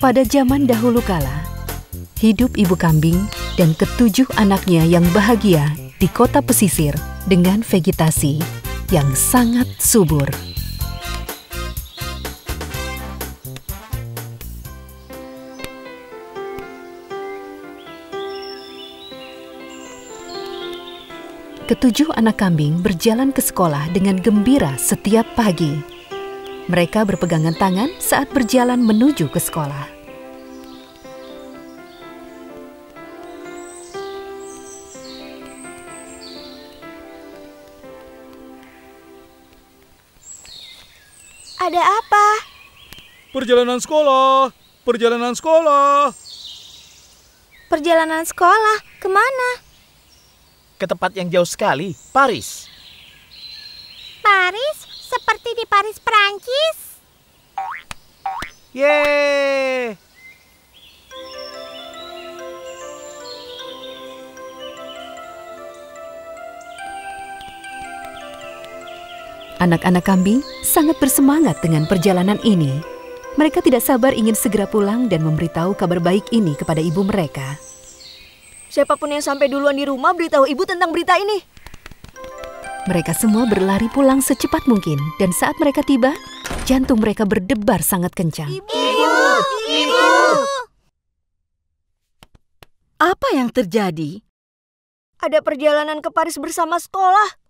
Pada zaman dahulu kala, hidup ibu kambing dan ketujuh anaknya yang bahagia di kota pesisir dengan vegetasi yang sangat subur. Ketujuh anak kambing berjalan ke sekolah dengan gembira setiap pagi. Mereka berpegangan tangan saat berjalan menuju ke sekolah. Ada apa? Perjalanan sekolah, perjalanan sekolah. Perjalanan sekolah, kemana? Ke tempat yang jauh sekali, Paris. Paris? Seperti di Paris, Perancis? Yeay! Anak-anak kambing sangat bersemangat dengan perjalanan ini. Mereka tidak sabar ingin segera pulang dan memberitahu kabar baik ini kepada ibu mereka. Siapapun yang sampai duluan di rumah, beritahu ibu tentang berita ini. Mereka semua berlari pulang secepat mungkin, dan saat mereka tiba, jantung mereka berdebar sangat kencang. Ibu! Apa yang terjadi? Ada perjalanan ke Paris bersama sekolah.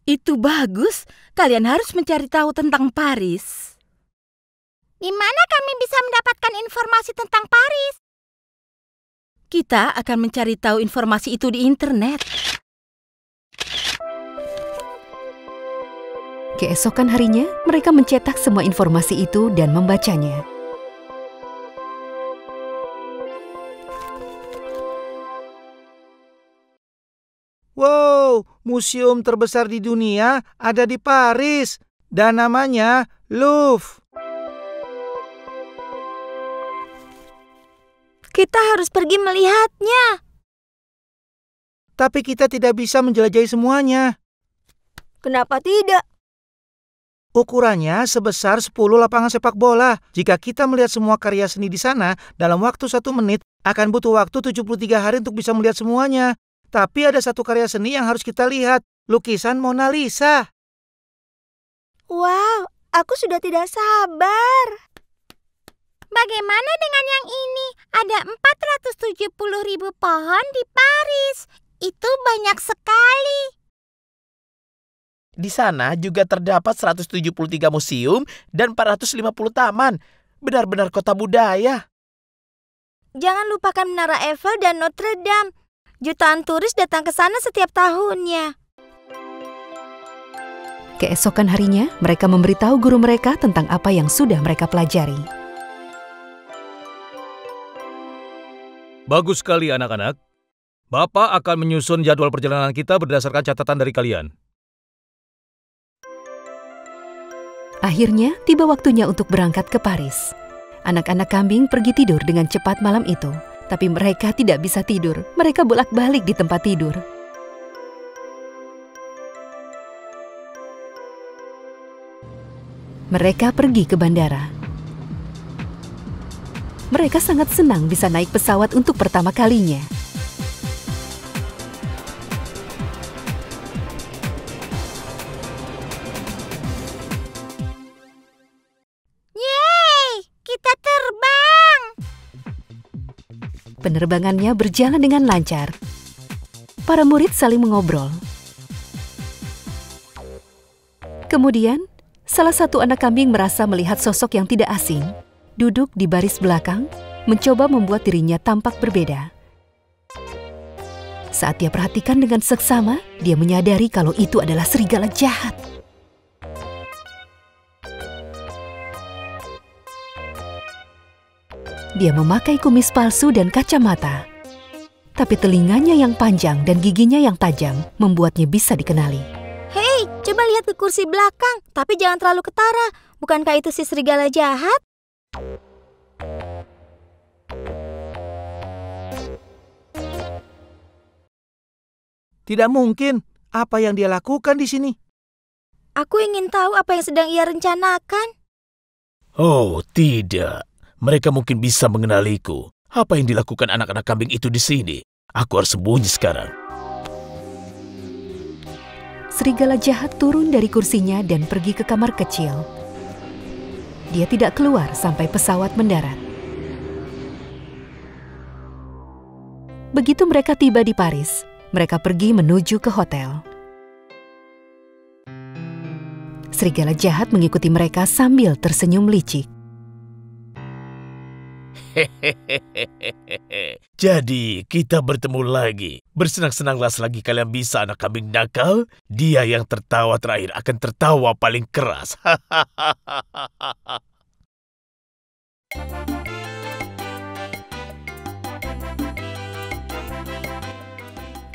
Itu bagus. Kalian harus mencari tahu tentang Paris. Di mana kami bisa mendapatkan informasi tentang Paris? Kita akan mencari tahu informasi itu di internet. Keesokan harinya, mereka mencetak semua informasi itu dan membacanya. Wow, museum terbesar di dunia ada di Paris dan namanya Louvre. Kita harus pergi melihatnya. Tapi kita tidak bisa menjelajahi semuanya. Kenapa tidak? Ukurannya sebesar 10 lapangan sepak bola. Jika kita melihat semua karya seni di sana, dalam waktu 1 menit akan butuh waktu 73 hari untuk bisa melihat semuanya. Tapi ada satu karya seni yang harus kita lihat, lukisan Mona Lisa. Wow, aku sudah tidak sabar. Bagaimana dengan yang ini? Ada 470.000 pohon di Paris. Itu banyak sekali. Di sana juga terdapat 173 museum dan 450 taman. Benar-benar kota budaya. Jangan lupakan Menara Eiffel dan Notre Dame. Jutaan turis datang ke sana setiap tahunnya. Keesokan harinya, mereka memberitahu guru mereka tentang apa yang sudah mereka pelajari. Bagus sekali anak-anak. Bapak akan menyusun jadwal perjalanan kita berdasarkan catatan dari kalian. Akhirnya, tiba waktunya untuk berangkat ke Paris. Anak-anak kambing pergi tidur dengan cepat malam itu. Tapi mereka tidak bisa tidur. Mereka bolak-balik di tempat tidur. Mereka pergi ke bandara. Mereka sangat senang bisa naik pesawat untuk pertama kalinya. Yeay, kita terbang. Penerbangannya berjalan dengan lancar. Para murid saling mengobrol. Kemudian, salah satu anak kambing merasa melihat sosok yang tidak asing, duduk di baris belakang, mencoba membuat dirinya tampak berbeda. Saat dia perhatikan dengan seksama, dia menyadari kalau itu adalah serigala jahat. Dia memakai kumis palsu dan kacamata. Tapi telinganya yang panjang dan giginya yang tajam membuatnya bisa dikenali. Hei, coba lihat ke kursi belakang, tapi jangan terlalu ketara. Bukankah itu si serigala jahat? Tidak mungkin. Apa yang dia lakukan di sini? Aku ingin tahu apa yang sedang ia rencanakan. Oh, tidak. Mereka mungkin bisa mengenaliku. Apa yang dilakukan anak-anak kambing itu di sini? Aku harus sembunyi sekarang. Serigala jahat turun dari kursinya dan pergi ke kamar kecil. Dia tidak keluar sampai pesawat mendarat. Begitu mereka tiba di Paris, mereka pergi menuju ke hotel. Serigala jahat mengikuti mereka sambil tersenyum licik. Jadi, kita bertemu lagi. Bersenang-senanglah selagi kalian bisa, anak kambing nakal. Dia yang tertawa terakhir akan tertawa paling keras.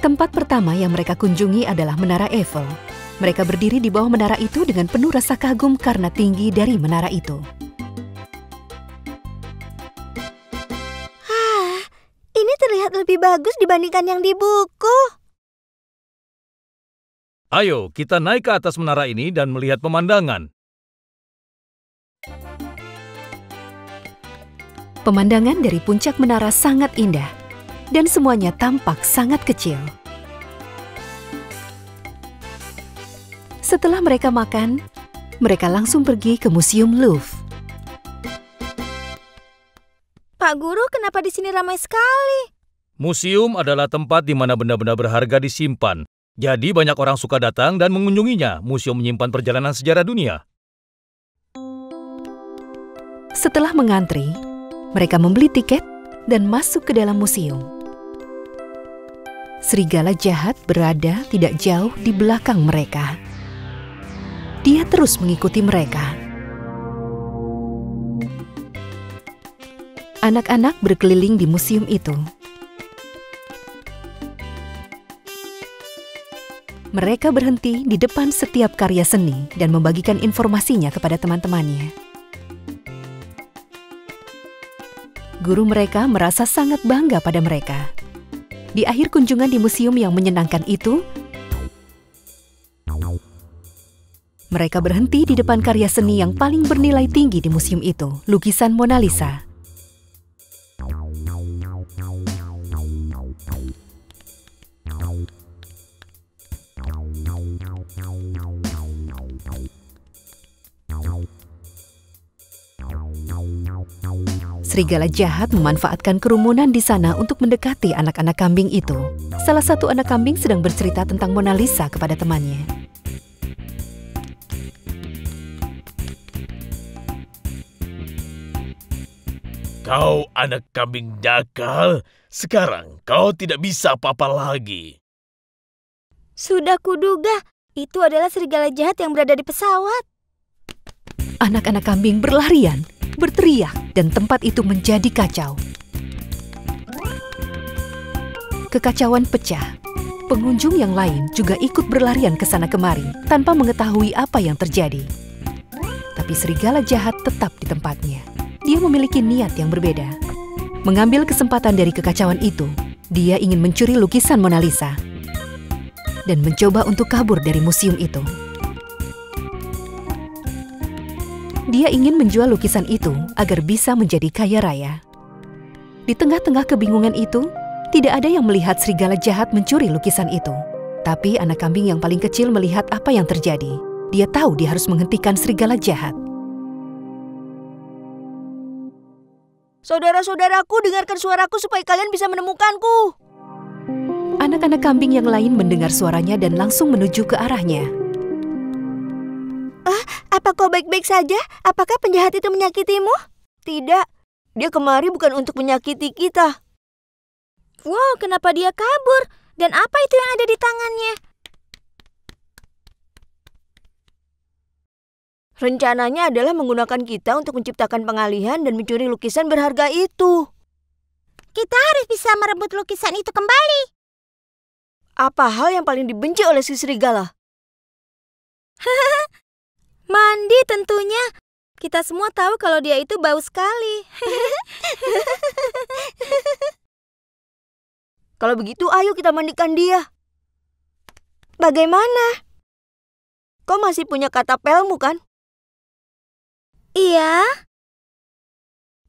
Tempat pertama yang mereka kunjungi adalah Menara Eiffel. Mereka berdiri di bawah menara itu dengan penuh rasa kagum karena tinggi dari menara itu. Ini terlihat lebih bagus dibandingkan yang di buku. Ayo, kita naik ke atas menara ini dan melihat pemandangan. Pemandangan dari puncak menara sangat indah, dan semuanya tampak sangat kecil. Setelah mereka makan, mereka langsung pergi ke Museum Louvre. Pak Guru, kenapa di sini ramai sekali? Museum adalah tempat di mana benda-benda berharga disimpan. Jadi banyak orang suka datang dan mengunjunginya. Museum menyimpan perjalanan sejarah dunia. Setelah mengantri, mereka membeli tiket dan masuk ke dalam museum. Serigala jahat berada tidak jauh di belakang mereka. Dia terus mengikuti mereka. Anak-anak berkeliling di museum itu. Mereka berhenti di depan setiap karya seni dan membagikan informasinya kepada teman-temannya. Guru mereka merasa sangat bangga pada mereka. Di akhir kunjungan di museum yang menyenangkan itu, mereka berhenti di depan karya seni yang paling bernilai tinggi di museum itu, lukisan Mona Lisa. Serigala jahat memanfaatkan kerumunan di sana untuk mendekati anak-anak kambing itu. Salah satu anak kambing sedang bercerita tentang Mona Lisa kepada temannya. Kau anak kambing nakal, sekarang kau tidak bisa apa-apa lagi. Sudah kuduga, itu adalah serigala jahat yang berada di pesawat. Anak-anak kambing berlarian, berteriak, dan tempat itu menjadi kacau. Kekacauan pecah. Pengunjung yang lain juga ikut berlarian ke sana kemari tanpa mengetahui apa yang terjadi. Tapi serigala jahat tetap di tempatnya. Dia memiliki niat yang berbeda. Mengambil kesempatan dari kekacauan itu, dia ingin mencuri lukisan Mona Lisa dan mencoba untuk kabur dari museum itu. Dia ingin menjual lukisan itu agar bisa menjadi kaya raya. Di tengah-tengah kebingungan itu, tidak ada yang melihat serigala jahat mencuri lukisan itu. Tapi anak kambing yang paling kecil melihat apa yang terjadi. Dia tahu dia harus menghentikan serigala jahat. Saudara-saudaraku, dengarkan suaraku supaya kalian bisa menemukanku. Anak-anak kambing yang lain mendengar suaranya dan langsung menuju ke arahnya. Apa kau baik-baik saja? Apakah penjahat itu menyakitimu? Tidak, dia kemari bukan untuk menyakiti kita. Wow, kenapa dia kabur? Dan apa itu yang ada di tangannya? Rencananya adalah menggunakan kita untuk menciptakan pengalihan dan mencuri lukisan berharga itu. Kita harus bisa merebut lukisan itu kembali. Apa hal yang paling dibenci oleh si serigala? Mandi tentunya. Kita semua tahu kalau dia itu bau sekali. Kalau begitu, ayo kita mandikan dia. Bagaimana? Kau masih punya katapelmu, kan? Iya.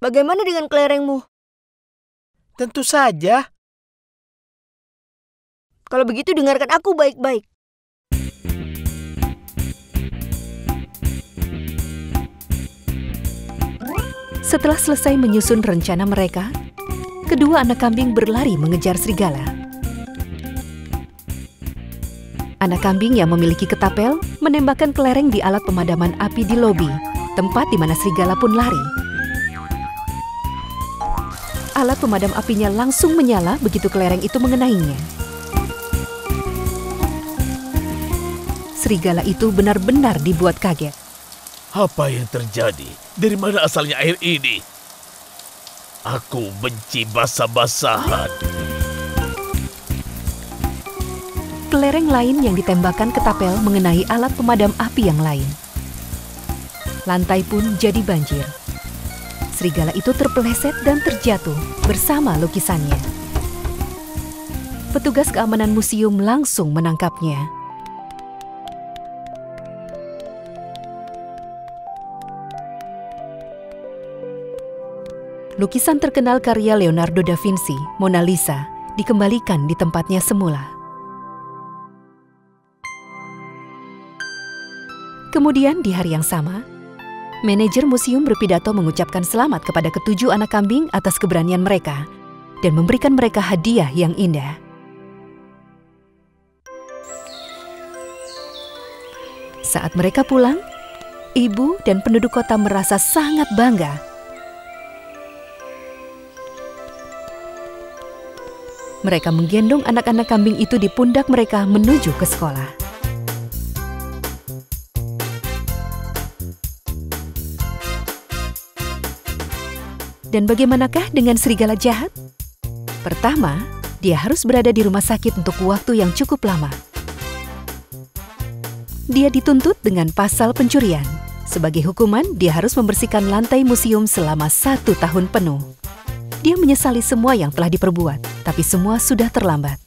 Bagaimana dengan kelerengmu? Tentu saja. Kalau begitu dengarkan aku baik-baik. Setelah selesai menyusun rencana mereka, kedua anak kambing berlari mengejar serigala. Anak kambing yang memiliki ketapel menembakkan kelereng di alat pemadaman api di lobi, tempat di mana serigala pun lari. Alat pemadam apinya langsung menyala begitu kelereng itu mengenainya. Serigala itu benar-benar dibuat kaget. Apa yang terjadi? Dari mana asalnya air ini? Aku benci basah-basahan. Kelereng lain yang ditembakkan ketapel mengenai alat pemadam api yang lain. Lantai pun jadi banjir. Serigala itu terpeleset dan terjatuh bersama lukisannya. Petugas keamanan museum langsung menangkapnya. Lukisan terkenal karya Leonardo da Vinci, Mona Lisa, dikembalikan di tempatnya semula. Kemudian di hari yang sama, manajer museum berpidato mengucapkan selamat kepada ketujuh anak kambing atas keberanian mereka dan memberikan mereka hadiah yang indah. Saat mereka pulang, ibu dan penduduk kota merasa sangat bangga. Mereka menggendong anak-anak kambing itu di pundak mereka menuju ke sekolah. Dan bagaimanakah dengan serigala jahat? Pertama, dia harus berada di rumah sakit untuk waktu yang cukup lama. Dia dituntut dengan pasal pencurian. Sebagai hukuman, dia harus membersihkan lantai museum selama 1 tahun penuh. Dia menyesali semua yang telah diperbuat, tapi semua sudah terlambat.